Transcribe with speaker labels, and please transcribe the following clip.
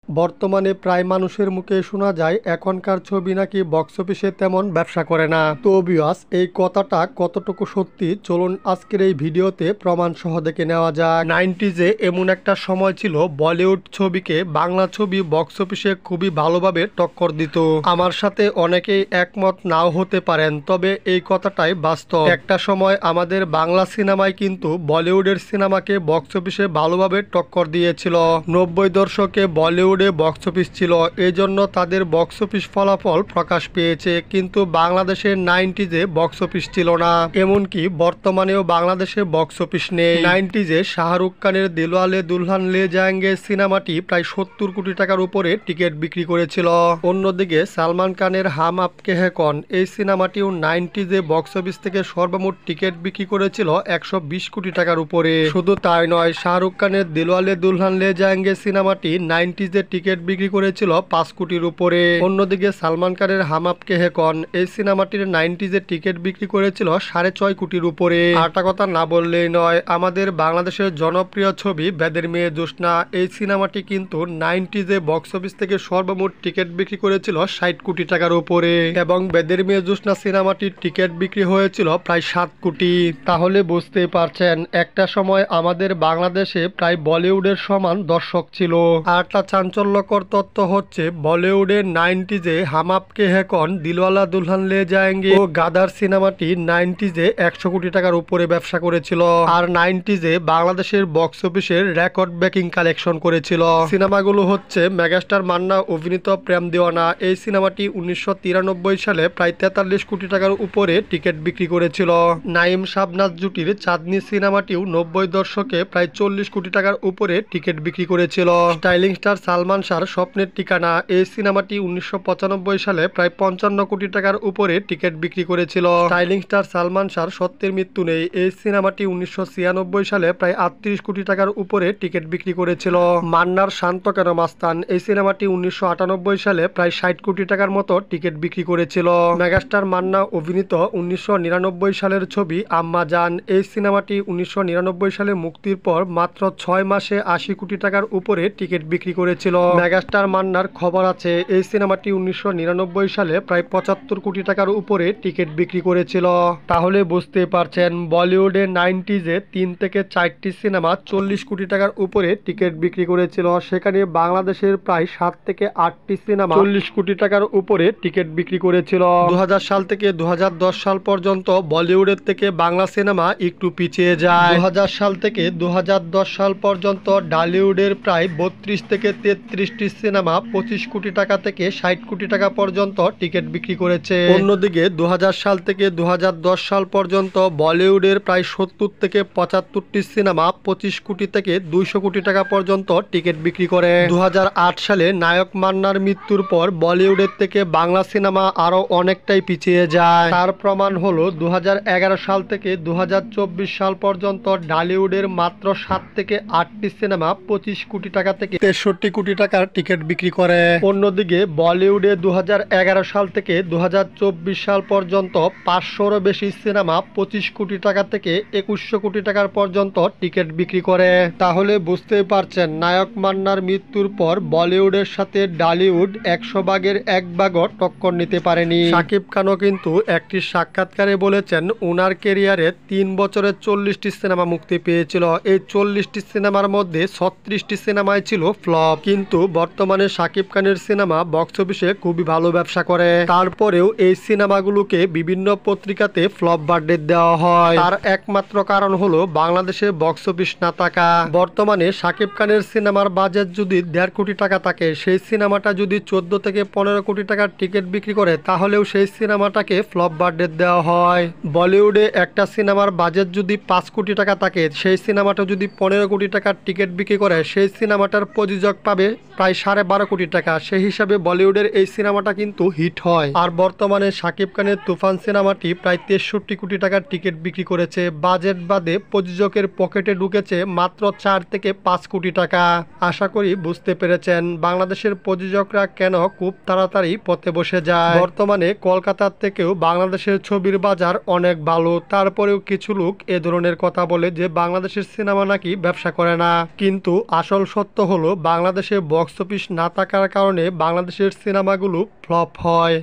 Speaker 1: বর্তমানে প্রায় মানুষের মুখে শোনা যায় এখনকার ছবি নাকি বক্স অফিসে তেমন ব্যবসা করে না। তো ভিউয়ার্স, এই কথাটা কতটুকু সত্যি চলুন আজকের এই ভিডিওতে প্রমাণ সহ দেখে নেওয়া যাক। 90s-এ এমন একটা সময় ছিল বলিউড ছবিকে বাংলা ছবি বক্স অফিসে খুবই ভালোভাবে টক্কর দিত। আমার সাথে অনেকেই একমত নাও হতে পারেন, তবে এই কথাটাই বাস্তব। একটা সময় আমাদের বাংলা সিনেমায় কিন্তু বলিউডের সিনেমাকে বক্স অফিসে ভালোভাবে টক্কর দিয়েছিল। 90 দশকে বলিউডে বক্স অফিস ছিল, এজন্য তাদের বক্স অফিস ফলাফল প্রকাশ পেয়েছে, কিন্তু বাংলাদেশের 90s-এ বক্স অফিস ছিল না। এমনকি বর্তমানেও বাংলাদেশে বক্স অফিস নেই। 90s-এ শাহরুখ খানের দিলওয়ালে দুলহান লে যায়েঙ্গে সিনেমাটি প্রায় 70 কোটি টাকার উপরে টিকিট বিক্রি করেছিল। অন্যদিকে সালমান খানের হাম আপকে হ্যায় কন এই সিনেমাটিও 90s-এ বক্স অফিস থেকে সর্বমোট টিকিট বিক্রি করেছিল 120 কোটি টাকার উপরে। শুধু তাই নয়, শাহরুখ খানের দিলওয়ালে দুলহান লে যায়েঙ্গে সিনেমাটি 90s-এ টিকিট বিক্রি করেছিল 5 কোটির উপরে। অন্যদিকে সালমান খানের হাম আপকে হ্যায় কন এই সিনেমাটির 90s-এ টিকিট বিক্রি করেছিল 6.5 কোটির উপরে। আরটা কথা না বললেই নয়, আমাদের বাংলাদেশের জনপ্রিয় ছবি বেদের মেয়ে জোসনা এই সিনেমাটি কিন্তু 90s-এ বক্স অফিস থেকে সর্বমোট টিকিট বিক্রি করেছিল 60 কোটি টাকার উপরে, এবং বেদের মেয়ে জোসনা সিনেমাটির টিকিট বিক্রি হয়েছিল প্রায় 7 কোটি। তাহলে বুঝতেই পারছেন একটা সময় আমাদের বাংলাদেশে প্রায় বলিউডের সমান দর্শক ছিল। আরটা চাঞ্চল্যকর তথ্য হচ্ছে বলিউডের 90s-এ হাম আপকে হ্যায় কন, দিলওয়ালা দুলহান লে যায়েঙ্গে ও গাদার সিনেমাটি 90s-এ 100 কোটি টাকার উপরে ব্যবসা করেছিল, আর 90s-এ বাংলাদেশের বক্স অফিসের রেকর্ড ব্রেকিং কালেকশন করেছিল। সিনেমাগুলো হচ্ছে মেগাস্টার মান্না অভিনীত প্রেম দেওয়ানা এই সিনেমাটি 1993 সালে প্রায় 43 কোটি টাকার উপরে টিকিট বিক্রি করেছিল। নাইম শাবনাজ জুটির চাঁদনি সিনেমাটিও 90 দশকে প্রায় 40 কোটি টাকার উপরে টিকিট বিক্রি করেছিল। স্টাইলিং স্টার সালমান শাহর স্বপ্নের ঠিকানা এই সিনেমাটি 1995 সালে প্রায় 55 কোটি টাকার উপরে টিকিট বিক্রি করেছিল। স্টাইলিং স্টার সালমান শাহর সত্যের মৃত্যু নেই এই সিনেমাটি 1996 সালে প্রায় 38 কোটি টাকার উপরে টিকিট বিক্রি করেছিল। মান্নার শান্ত কেন মাস্তান এই সিনেমাটি 1998 সালে প্রায় 60 কোটি টাকার মতো টিকিট বিক্রি করেছিল। মেগাস্টার মান্না অভিনীত 1999 সালের ছবি আম্মা জান এই সিনেমাটি 1999 সালে মুক্তির পর মাত্র 6 মাসে 80 কোটি টাকার উপরে টিকিট বিক্রি করেছিল। মেগাস্টার মান্নার খবর আছে এই সিনেমাটি 1999 সালে প্রায় 75 কোটি টাকার উপরে টিকিট বিক্রি করেছিল। তাহলে বুঝতে পারছেন বলিউডে 90s-এ 3 থেকে 4টি সিনেমা 40 কোটি টাকার উপরে টিকিট বিক্রি করেছিল, সেখানে বাংলাদেশের প্রায় 7 থেকে 8টি সিনেমা 40 কোটি টাকার উপরে টিকিট বিক্রি করেছিল। 2000 সাল থেকে 2010 সাল পর্যন্ত বলিউডের থেকে বাংলা সিনেমা একটু পিছিয়ে যায়। 2000 সাল থেকে 2010 সাল পর্যন্ত ঢালিউডের প্রায় 32 থেকে 33টি সিনেমা 25 কোটি টাকা থেকে 60 কোটি টাকা পর্যন্ত টিকিট বিক্রি করেছে। অন্যদিকে 2000 সাল থেকে 2010 সাল পর্যন্ত বলিউডের প্রায় 70 থেকে 75টি সিনেমা 25 কোটি থেকে 200 কোটি টাকা পর্যন্ত টিকিট বিক্রি করে। 2008 সালে নায়ক মান্নার মৃত্যুর পর বলিউডের থেকে বাংলা সিনেমা আরো অনেকটাই পিছিয়ে যায়। তার প্রমাণ হলো 2011 সাল থেকে 2024 সাল পর্যন্ত ঢালিউডের মাত্র 7 থেকে 8টি সিনেমা 25 কোটি টাকা থেকে 63 কোটি টাকার টিকিট বিক্রি করে। অন্যদিকে বলিউডে 2011 সাল থেকে 2024 সাল পর্যন্ত 500-এরও বেশি সিনেমা 25 কোটি টাকা থেকে 2100 কোটি টাকার পর্যন্ত টিকিট বিক্রি করে। তাহলে বুঝতেই পারছেন নায়ক মান্নার মৃত্যুর পর বলিউডের সাথে ঢালিউড 100 ভাগের 1 ভাগও টক্কর নিতে পারেনি। শাকিব খানও কিন্তু একটি সাক্ষাৎকারে বলেছেন ওনার ক্যারিয়ারে 3 বছরে 40টি সিনেমা মুক্তি পেয়েছিল, এই 40টি সিনেমার মধ্যে 36টি সিনেমায় ছিল ফ্লপ, কিন্তু বর্তমানে শাকিব খানের সিনেমা বক্স অফিসে খুবই ভালো ব্যবসা করে। তারপরেও এই সিনেমাগুলোকে বিভিন্ন পত্রিকাতে ফ্লপ ভার্ডিক্ট দেওয়া হয়। তার একমাত্র কারণ হলো বাংলাদেশে বক্স অফিস না থাকা। বর্তমানে শাকিব খানের সিনেমার বাজেট যদি 1.5 কোটি টাকা থাকে, সেই সিনেমাটা যদি 14 থেকে 15 কোটি টাকার টিকিট বিক্রি করে, তাহলেও সেই সিনেমাটাকে ফ্লপ ভার্ডিক্ট দেওয়া হয়। বলিউডে একটা সিনেমার বাজেট যদি 5 কোটি টাকা থাকে, সেই সিনেমাটা যদি 15 কোটি টাকার টিকিট বিক্রি করে, সেই সিনেমাটার প্রযোজক পাবে প্রায় 12.5 কোটি টাকা। সেই হিসাবে বলিউডের এই সিনেমাটা কিন্তু হিট হয়। আর বর্তমানে শাকিব খানের তুফান সিনেমাটি প্রায় 63 কোটি টাকার টিকিট বিক্রি করেছে। বাজেট বাদে প্রযোজকের পকেটে ঢুকেছে মাত্র 4 থেকে 5 কোটি টাকা। আশা করি বুঝতে পেরেছেন বাংলাদেশের প্রযোজকরা কেন খুব তাড়াতাড়ি পথে বসে যায়। বর্তমানে কলকাতার থেকেও বাংলাদেশের ছবির বাজার অনেক ভালো, তারপরেও কিছু লোক এ ধরনের কথা বলে যে বাংলাদেশের সিনেমা নাকি ব্যবসা করে না, কিন্তু আসল সত্য হলো বাংলাদেশে বক্স অফিস না থাকার কারণে বাংলাদেশের সিনেমাগুলো ফ্লপ হয়।